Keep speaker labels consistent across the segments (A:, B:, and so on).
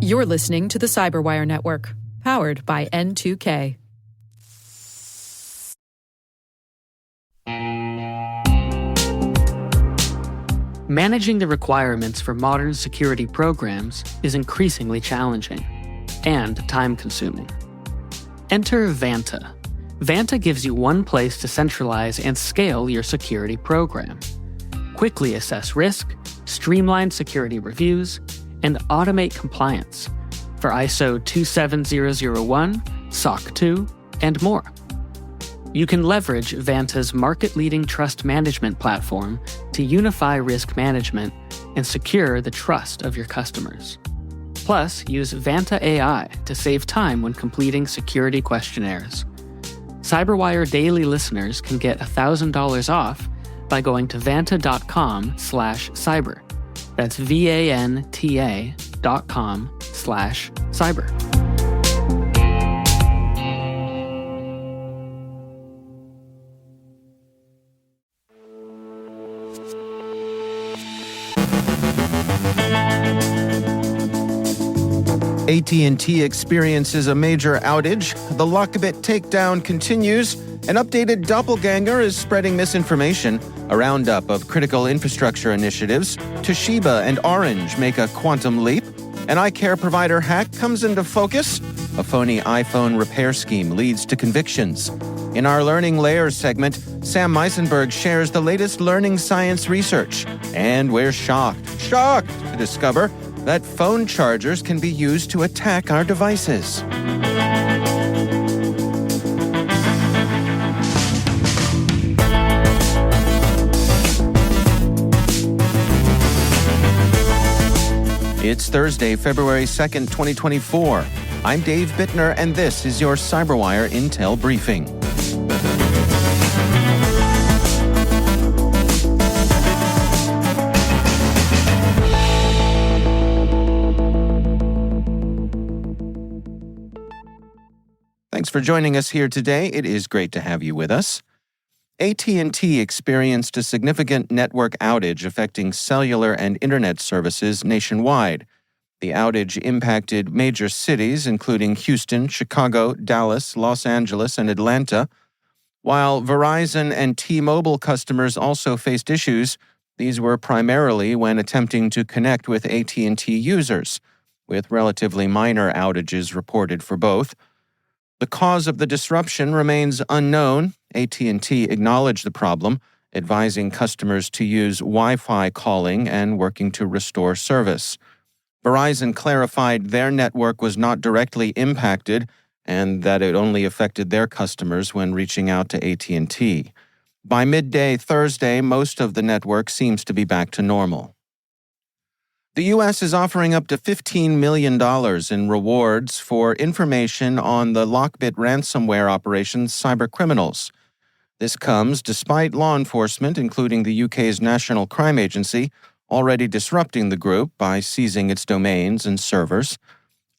A: You're listening to the CyberWire Network, powered by N2K.
B: Managing the requirements for modern security programs is increasingly challenging and time-consuming. Enter Vanta. Vanta gives you one place to centralize and scale your security program. Quickly assess risk, streamline security reviews, and automate compliance for ISO 27001, SOC 2, and more. You can leverage Vanta's market-leading trust management platform to unify risk management and secure the trust of your customers. Plus, use Vanta AI to save time when completing security questionnaires. CyberWire Daily listeners can get $1,000 off by going to vanta.com/cyber. That's VANTA.com/cyber.
C: AT&T experiences a major outage, the LockBit takedown continues, an updated Doppelgänger is spreading misinformation, a roundup of critical infrastructure initiatives, Toshiba and Orange make a quantum leap, an eyecare provider hack comes into focus, a phony iPhone repair scheme leads to convictions. In our Learning Layers segment, Sam Meisenberg shares the latest learning science research, and we're shocked to discover that phone chargers can be used to attack our devices. It's Thursday, February 2nd, 2024. I'm Dave Bittner, and this is your CyberWire Intel Briefing. Thanks for joining us here today. It is great to have you with us. AT&T experienced a significant network outage affecting cellular and internet services nationwide. The outage impacted major cities, including Houston, Chicago, Dallas, Los Angeles, and Atlanta. While Verizon and T-Mobile customers also faced issues, these were primarily when attempting to connect with AT&T users, with relatively minor outages reported for both. The cause of the disruption remains unknown. AT&T acknowledged the problem, advising customers to use Wi-Fi calling and working to restore service. Verizon clarified their network was not directly impacted and that it only affected their customers when reaching out to AT&T. By midday Thursday, most of the network seems to be back to normal. The U.S. is offering up to $15 million in rewards for information on the LockBit ransomware operation's cybercriminals. This comes despite law enforcement, including the UK's National Crime Agency, already disrupting the group by seizing its domains and servers.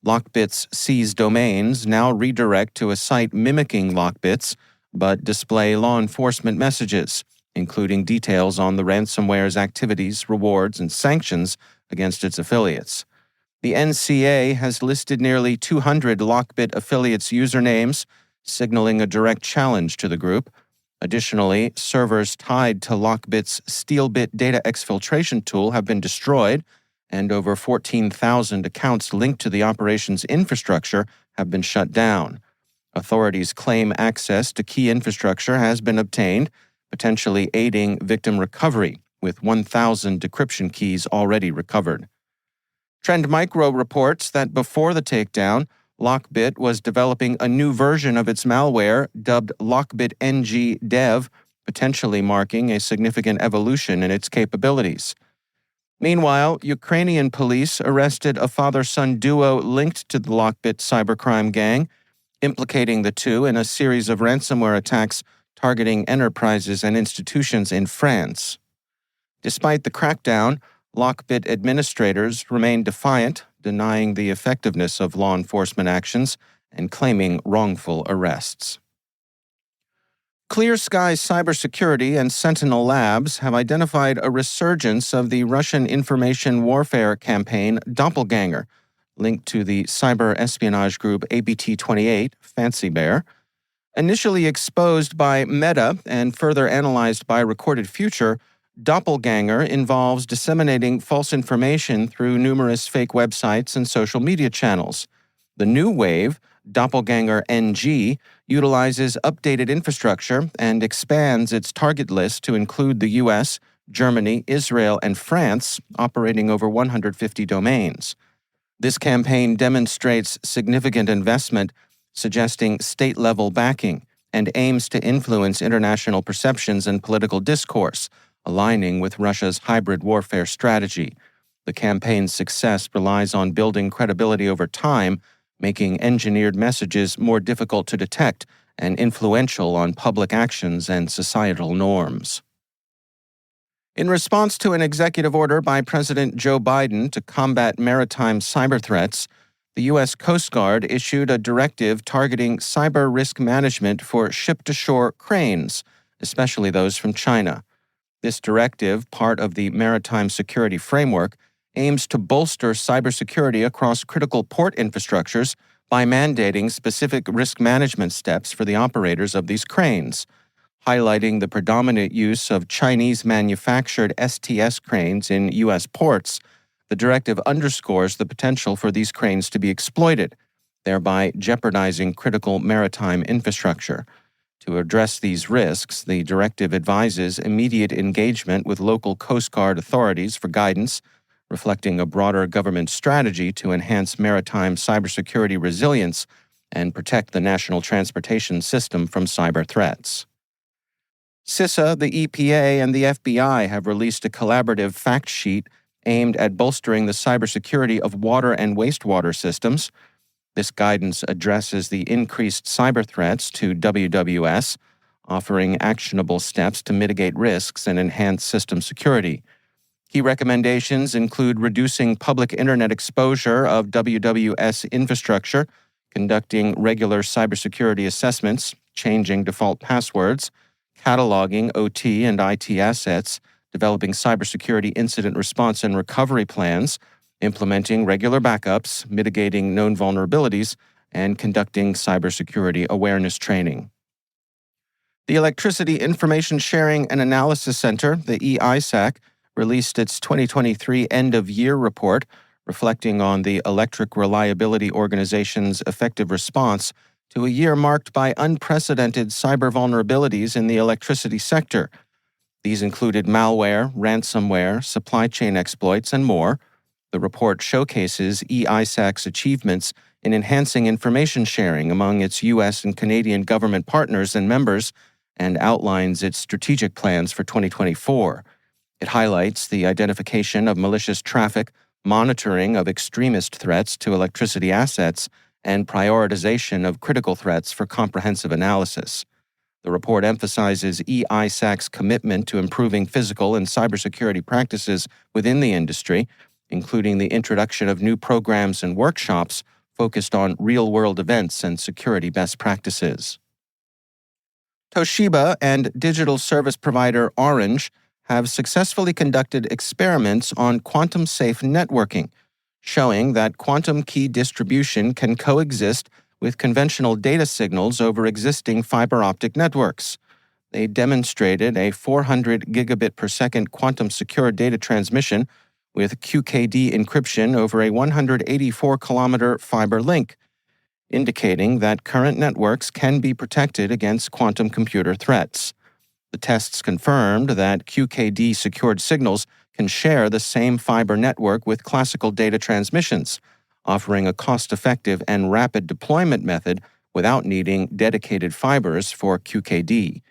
C: LockBit's seized domains now redirect to a site mimicking LockBit's, but display law enforcement messages, including details on the ransomware's activities, rewards, and sanctions against its affiliates. The NCA has listed nearly 200 LockBit affiliates' usernames, signaling a direct challenge to the group. Additionally, servers tied to LockBit's SteelBit data exfiltration tool have been destroyed, and over 14,000 accounts linked to the operation's infrastructure have been shut down. Authorities claim access to key infrastructure has been obtained, potentially aiding victim recovery, with 1,000 decryption keys already recovered. Trend Micro reports that before the takedown, LockBit was developing a new version of its malware dubbed LockBit NG Dev, potentially marking a significant evolution in its capabilities. Meanwhile, Ukrainian police arrested a father-son duo linked to the LockBit cybercrime gang, implicating the two in a series of ransomware attacks targeting enterprises and institutions in France. Despite the crackdown, LockBit administrators remain defiant, denying the effectiveness of law enforcement actions and claiming wrongful arrests. Clear Sky Cybersecurity and Sentinel Labs have identified a resurgence of the Russian information warfare campaign Doppelgänger, linked to the cyber espionage group ABT-28, Fancy Bear. Initially exposed by Meta and further analyzed by Recorded Future, Doppelgänger involves disseminating false information through numerous fake websites and social media channels. The new wave, Doppelgänger NG, utilizes updated infrastructure and expands its target list to include the US, Germany, Israel, and France, operating over 150 domains. This campaign demonstrates significant investment, suggesting state-level backing, and aims to influence international perceptions and political discourse, aligning with Russia's hybrid warfare strategy. The campaign's success relies on building credibility over time, making engineered messages more difficult to detect and influential on public actions and societal norms. In response to an executive order by President Joe Biden to combat maritime cyber threats, the U.S. Coast Guard issued a directive targeting cyber risk management for ship-to-shore cranes, especially those from China. This directive, part of the Maritime Security Framework, aims to bolster cybersecurity across critical port infrastructures by mandating specific risk management steps for the operators of these cranes. Highlighting the predominant use of Chinese-manufactured STS cranes in U.S. ports, the directive underscores the potential for these cranes to be exploited, thereby jeopardizing critical maritime infrastructure. To address these risks, the directive advises immediate engagement with local Coast Guard authorities for guidance, reflecting a broader government strategy to enhance maritime cybersecurity resilience and protect the national transportation system from cyber threats. CISA, the EPA, and the FBI have released a collaborative fact sheet aimed at bolstering the cybersecurity of water and wastewater systems. This guidance addresses the increased cyber threats to WWS, offering actionable steps to mitigate risks and enhance system security. Key recommendations include reducing public internet exposure of WWS infrastructure, conducting regular cybersecurity assessments, changing default passwords, cataloging OT and IT assets, developing cybersecurity incident response and recovery plans, implementing regular backups, mitigating known vulnerabilities, and conducting cybersecurity awareness training. The Electricity Information Sharing and Analysis Center, the EISAC, released its 2023 end-of-year report, reflecting on the Electric Reliability Organization's effective response to a year marked by unprecedented cyber vulnerabilities in the electricity sector. These included malware, ransomware, supply chain exploits, and more. The report showcases EISAC's achievements in enhancing information sharing among its U.S. and Canadian government partners and members and outlines its strategic plans for 2024. It highlights the identification of malicious traffic, monitoring of extremist threats to electricity assets, and prioritization of critical threats for comprehensive analysis. The report emphasizes EISAC's commitment to improving physical and cybersecurity practices within the industry, including the introduction of new programs and workshops focused on real-world events and security best practices. Toshiba and digital service provider Orange have successfully conducted experiments on quantum-safe networking, showing that quantum key distribution can coexist with conventional data signals over existing fiber optic networks. They demonstrated a 400 gigabit per second quantum-secure data transmission with QKD encryption over a 184-kilometer fiber link, indicating that current networks can be protected against quantum computer threats. The tests confirmed that QKD-secured signals can share the same fiber network with classical data transmissions, offering a cost-effective and rapid deployment method without needing dedicated fibers for QKD.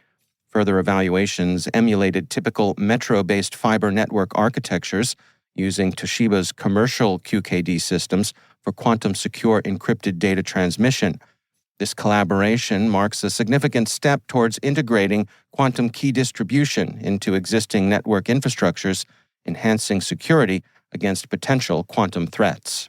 C: Further evaluations emulated typical metro-based fiber network architectures using Toshiba's commercial QKD systems for quantum-secure encrypted data transmission. This collaboration marks a significant step towards integrating quantum key distribution into existing network infrastructures, enhancing security against potential quantum threats.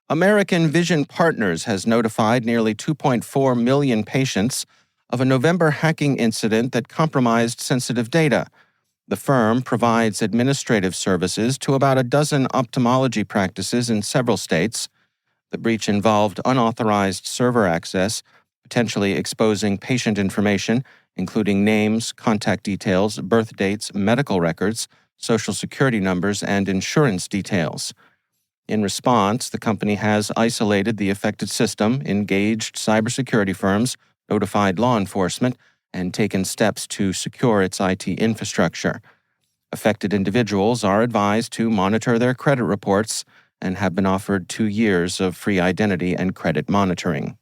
C: American Vision Partners has notified nearly 2.4 million patients of a November hacking incident that compromised sensitive data. The firm provides administrative services to about a dozen ophthalmology practices in several states. The breach involved unauthorized server access, potentially exposing patient information, including names, contact details, birth dates, medical records, social security numbers, and insurance details. In response, the company has isolated the affected system, engaged cybersecurity firms, notified law enforcement, and taken steps to secure its IT infrastructure. Affected individuals are advised to monitor their credit reports and have been offered 2 years of free identity and credit monitoring.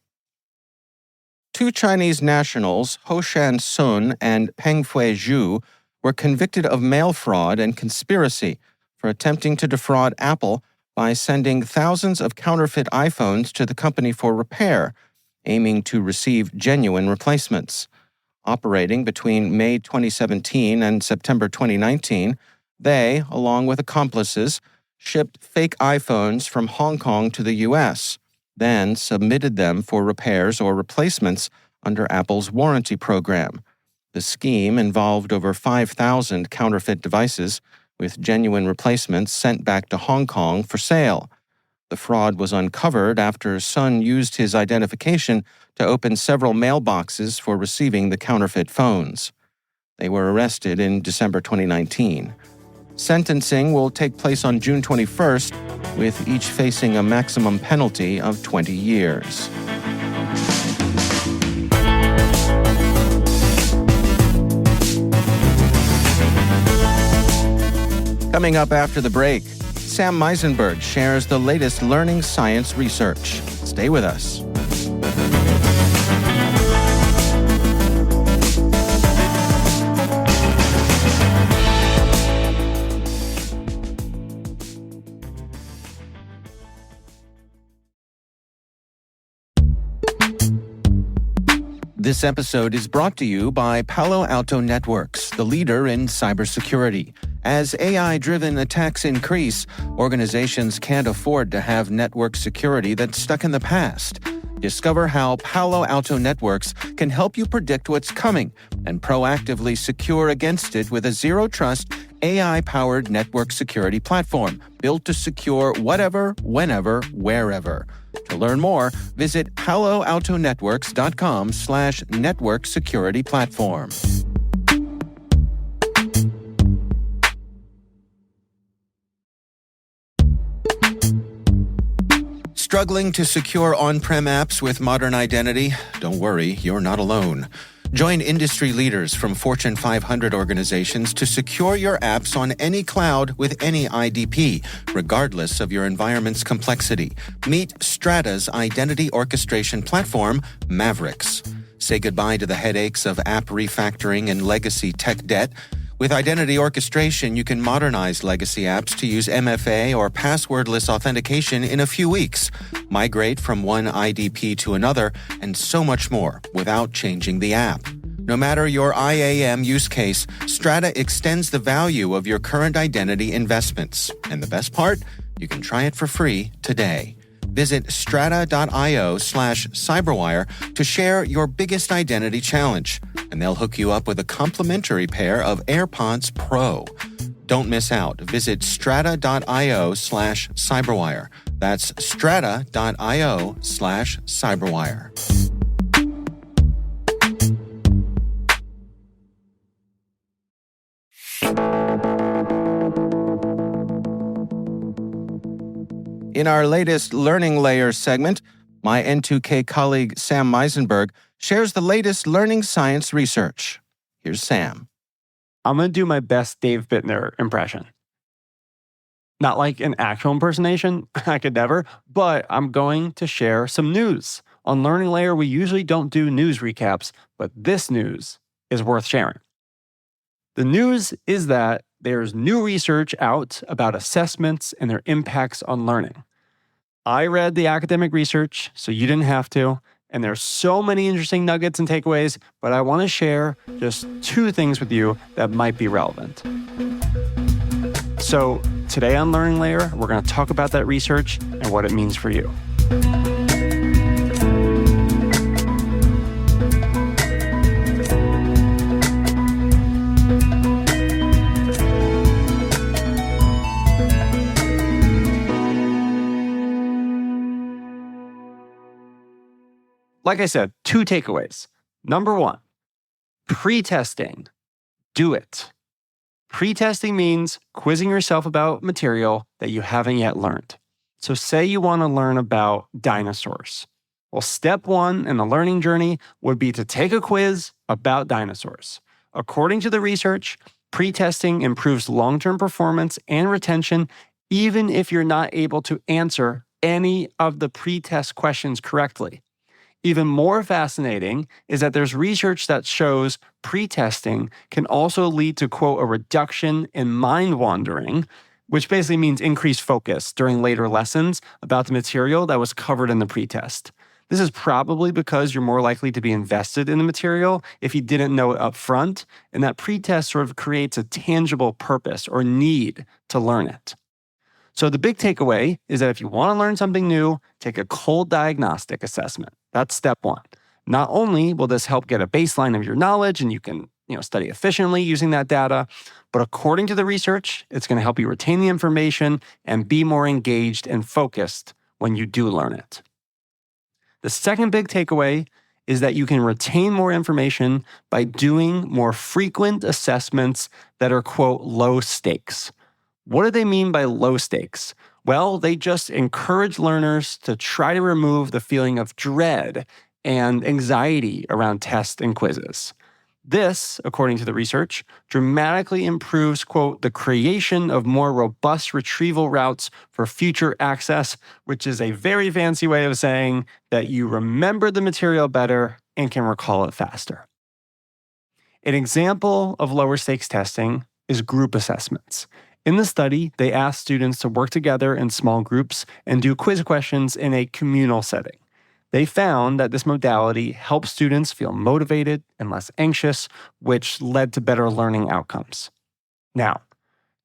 C: 2 Chinese nationals, Hoshan Sun and Pengfei Zhu, were convicted of mail fraud and conspiracy for attempting to defraud Apple by sending thousands of counterfeit iPhones to the company for repair, aiming to receive genuine replacements. Operating between May 2017 and September 2019, they, along with accomplices, shipped fake iPhones from Hong Kong to the U.S., then submitted them for repairs or replacements under Apple's warranty program. The scheme involved over 5,000 counterfeit devices, with genuine replacements sent back to Hong Kong for sale. The fraud was uncovered after Sun used his identification to open several mailboxes for receiving the counterfeit phones. They were arrested in December 2019. Sentencing will take place on June 21st, with each facing a maximum penalty of 20 years. Coming up after the break, Sam Meisenberg shares the latest learning science research. Stay with us. This episode is brought to you by Palo Alto Networks, the leader in cybersecurity. As AI-driven attacks increase, organizations can't afford to have network security that's stuck in the past. Discover how Palo Alto Networks can help you predict what's coming and proactively secure against it with a zero-trust, AI-powered network security platform built to secure whatever, whenever, wherever. To learn more, visit paloaltonetworks.com/network security platform. Struggling to secure on-prem apps with modern identity? Don't worry, you're not alone. Join industry leaders from Fortune 500 organizations to secure your apps on any cloud with any IDP, regardless of your environment's complexity. Meet Strata's identity orchestration platform, Mavericks. Say goodbye to the headaches of app refactoring and legacy tech debt. With identity orchestration, you can modernize legacy apps to use MFA or passwordless authentication in a few weeks, migrate from one IDP to another, and so much more without changing the app. No matter your IAM use case, Strata extends the value of your current identity investments. And the best part? You can try it for free today. Visit strata.io/cyberwire to share your biggest identity challenge, and they'll hook you up with a complimentary pair of AirPods Pro. Don't miss out. Visit strata.io/cyberwire. That's strata.io/cyberwire. In our latest Learning Layer segment, my N2K colleague Sam Meisenberg shares the latest learning science research. Here's Sam.
D: I'm going to do my best Dave Bittner impression. Not like an actual impersonation, I could never, but I'm going to share some news. On Learning Layer, we usually don't do news recaps, but this news is worth sharing. The news is that there's new research out about assessments and their impacts on learning. I read the academic research, so you didn't have to, and there's so many interesting nuggets and takeaways, but I want to share just 2 things with you that might be relevant. So today on Learning Layer, we're going to talk about that research and what it means for you. like I said, 2 takeaways. Number 1, pre-testing. Do it. Pre-testing means quizzing yourself about material that you haven't yet learned. So say you want to learn about dinosaurs. Well, step 1 in the learning journey would be to take a quiz about dinosaurs. According to the research, pre-testing improves long-term performance and retention, even if you're not able to answer any of the pre-test questions correctly. Even more fascinating is that there's research that shows pre-testing can also lead to, quote, a reduction in mind wandering, which basically means increased focus during later lessons about the material that was covered in the pre-test. This is probably because you're more likely to be invested in the material if you didn't know it up front, and that pre-test sort of creates a tangible purpose or need to learn it. So the big takeaway is that if you want to learn something new, take a cold diagnostic assessment. That's step 1. Not only will this help get a baseline of your knowledge and you can study efficiently using that data, but according to the research, it's going to help you retain the information and be more engaged and focused when you do learn it. The second big takeaway is that you can retain more information by doing more frequent assessments that are, quote, low stakes. What do they mean by low stakes? Well, they just encourage learners to try to remove the feeling of dread and anxiety around tests and quizzes. This, according to the research, dramatically improves, quote, the creation of more robust retrieval routes for future access, which is a very fancy way of saying that you remember the material better and can recall it faster. An example of lower stakes testing is group assessments. In the study, they asked students to work together in small groups and do quiz questions in a communal setting. They found that this modality helped students feel motivated and less anxious, which led to better learning outcomes. Now,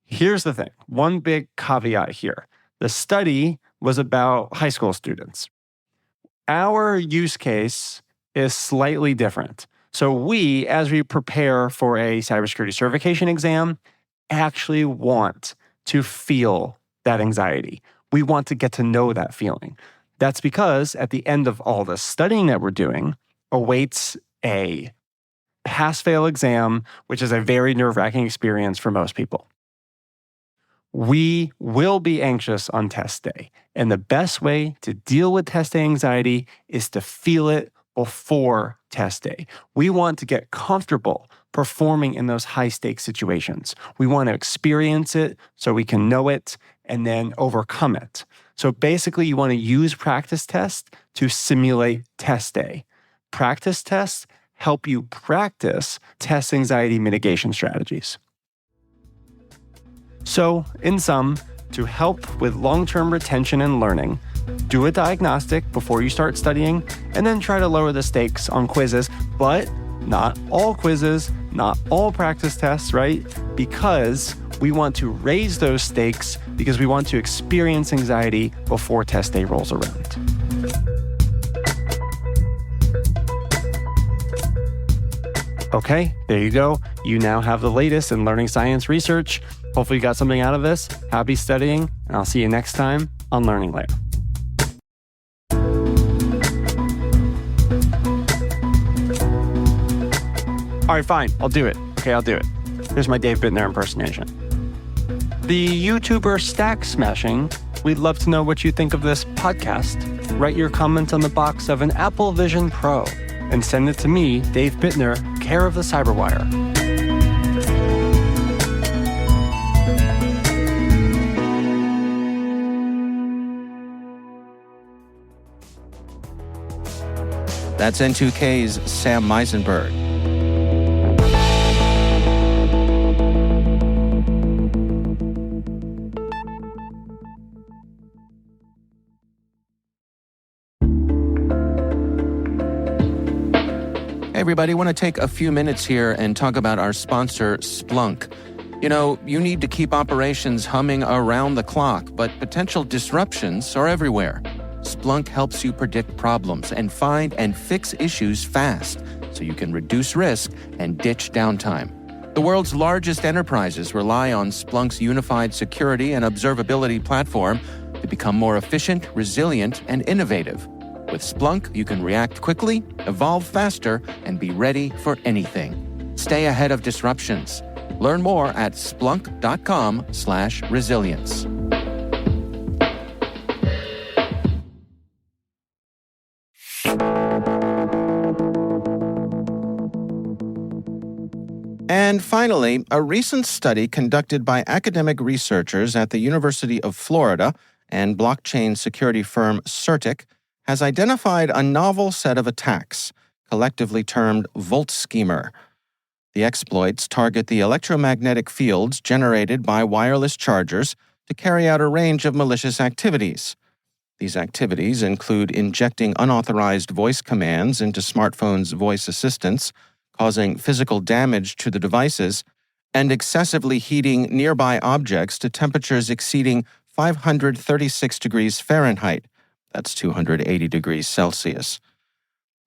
D: here's the thing. One big caveat here. The study was about high school students. Our use case is slightly different. So we, as we prepare for a cybersecurity certification exam, actually want to feel that anxiety. We want to get to know that feeling. That's because at the end of all the studying that we're doing awaits a pass-fail exam, which is a very nerve-wracking experience for most people. We will be anxious on test day, and the best way to deal with test day anxiety is to feel it before test day. We want to get comfortable performing in those high-stakes situations. We want to experience it so we can know it and then overcome it. So basically, you want to use practice tests to simulate test day. Practice tests help you practice test anxiety mitigation strategies. So, in sum, to help with long-term retention and learning, do a diagnostic before you start studying, and then try to lower the stakes on quizzes, but not all quizzes, not all practice tests, right? Because we want to raise those stakes because we want to experience anxiety before test day rolls around. Okay, there you go. You now have the latest in learning science research. Hopefully you got something out of this. Happy studying, and I'll see you next time on Learning Layer. All right, fine. I'll do it. Okay, I'll do it. Here's my Dave Bittner impersonation. The YouTuber Stack Smashing, we'd love to know what you think of this podcast. Write your comment on the box of an Apple Vision Pro and send it to me, Dave Bittner, care of the CyberWire.
C: That's N2K's Sam Meisenberg. Hey everybody, I want to take a few minutes here and talk about our sponsor, Splunk. You know, you need to keep operations humming around the clock, but potential disruptions are everywhere. Splunk helps you predict problems and find and fix issues fast so you can reduce risk and ditch downtime. The world's largest enterprises rely on Splunk's unified security and observability platform to become more efficient, resilient, and innovative. With Splunk, you can react quickly, evolve faster, and be ready for anything. Stay ahead of disruptions. Learn more at splunk.com/resilience. And finally, a recent study conducted by academic researchers at the University of Florida and blockchain security firm Certic has identified a novel set of attacks, collectively termed Volt Schemer. The exploits target the electromagnetic fields generated by wireless chargers to carry out a range of malicious activities. These activities include injecting unauthorized voice commands into smartphones' voice assistants, causing physical damage to the devices, and excessively heating nearby objects to temperatures exceeding 536 degrees Fahrenheit. That's 280 degrees Celsius.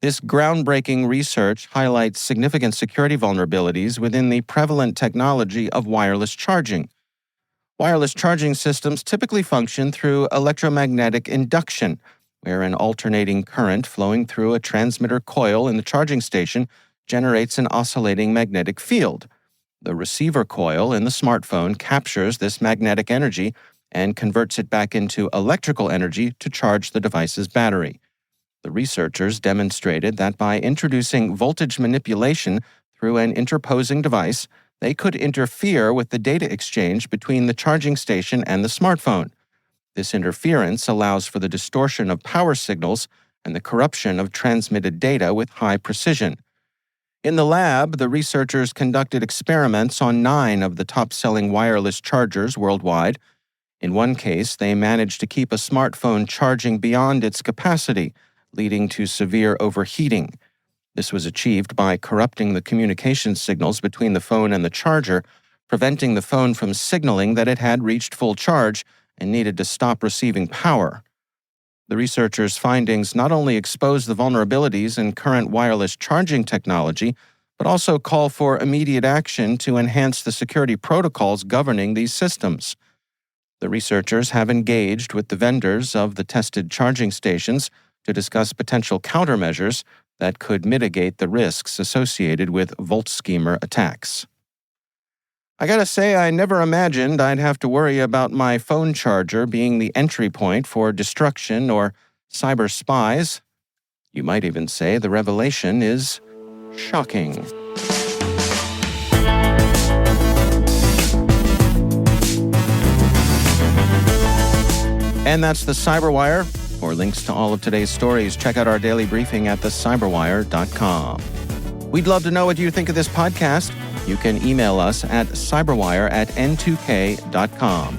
C: This groundbreaking research highlights significant security vulnerabilities within the prevalent technology of wireless charging. Wireless charging systems typically function through electromagnetic induction, where an alternating current flowing through a transmitter coil in the charging station generates an oscillating magnetic field. The receiver coil in the smartphone captures this magnetic energy and converts it back into electrical energy to charge the device's battery. The researchers demonstrated that by introducing voltage manipulation through an interposing device, they could interfere with the data exchange between the charging station and the smartphone. This interference allows for the distortion of power signals and the corruption of transmitted data with high precision. In the lab, the researchers conducted experiments on 9 of the top-selling wireless chargers worldwide. In one case, they managed to keep a smartphone charging beyond its capacity, leading to severe overheating. This was achieved by corrupting the communication signals between the phone and the charger, preventing the phone from signaling that it had reached full charge and needed to stop receiving power. The researchers' findings not only expose the vulnerabilities in current wireless charging technology, but also call for immediate action to enhance the security protocols governing these systems. The researchers have engaged with the vendors of the tested charging stations to discuss potential countermeasures that could mitigate the risks associated with Volt Schemer attacks. I gotta say, I never imagined I'd have to worry about my phone charger being the entry point for destruction or cyber spies. You might even say the revelation is shocking. And that's the CyberWire. For links to all of today's stories, check out our daily briefing at thecyberwire.com. We'd love to know what you think of this podcast. You can email us at cyberwire@n2k.com.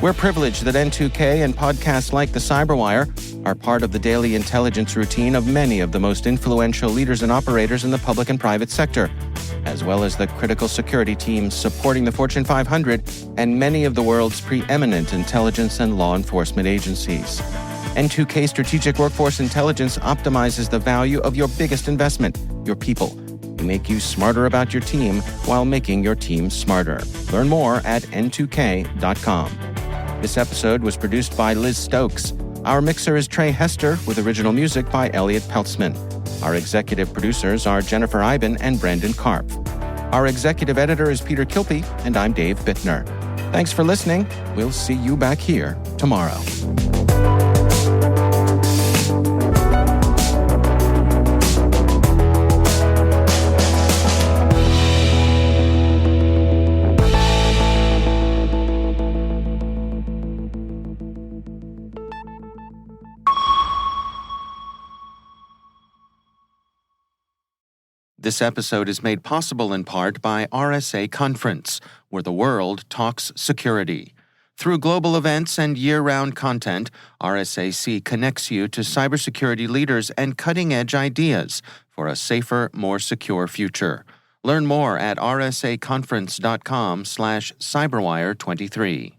C: We're privileged that N2K and podcasts like the CyberWire are part of the daily intelligence routine of many of the most influential leaders and operators in the public and private sector, as well as the critical security teams supporting the Fortune 500 and many of the world's preeminent intelligence and law enforcement agencies. N2K Strategic Workforce Intelligence optimizes the value of your biggest investment, your people. We make you smarter about your team while making your team smarter. Learn more at n2k.com. This episode was produced by Liz Stokes. Our mixer is Trey Hester with original music by Elliot Peltzman. Our executive producers are Jennifer Iben and Brandon Karpf. Our executive editor is Peter Kilpie, and I'm Dave Bittner. Thanks for listening. We'll see you back here tomorrow. This episode is made possible in part by RSA Conference, where the world talks security. Through global events and year-round content, RSAC connects you to cybersecurity leaders and cutting-edge ideas for a safer, more secure future. Learn more at rsaconference.com/cyberwire23.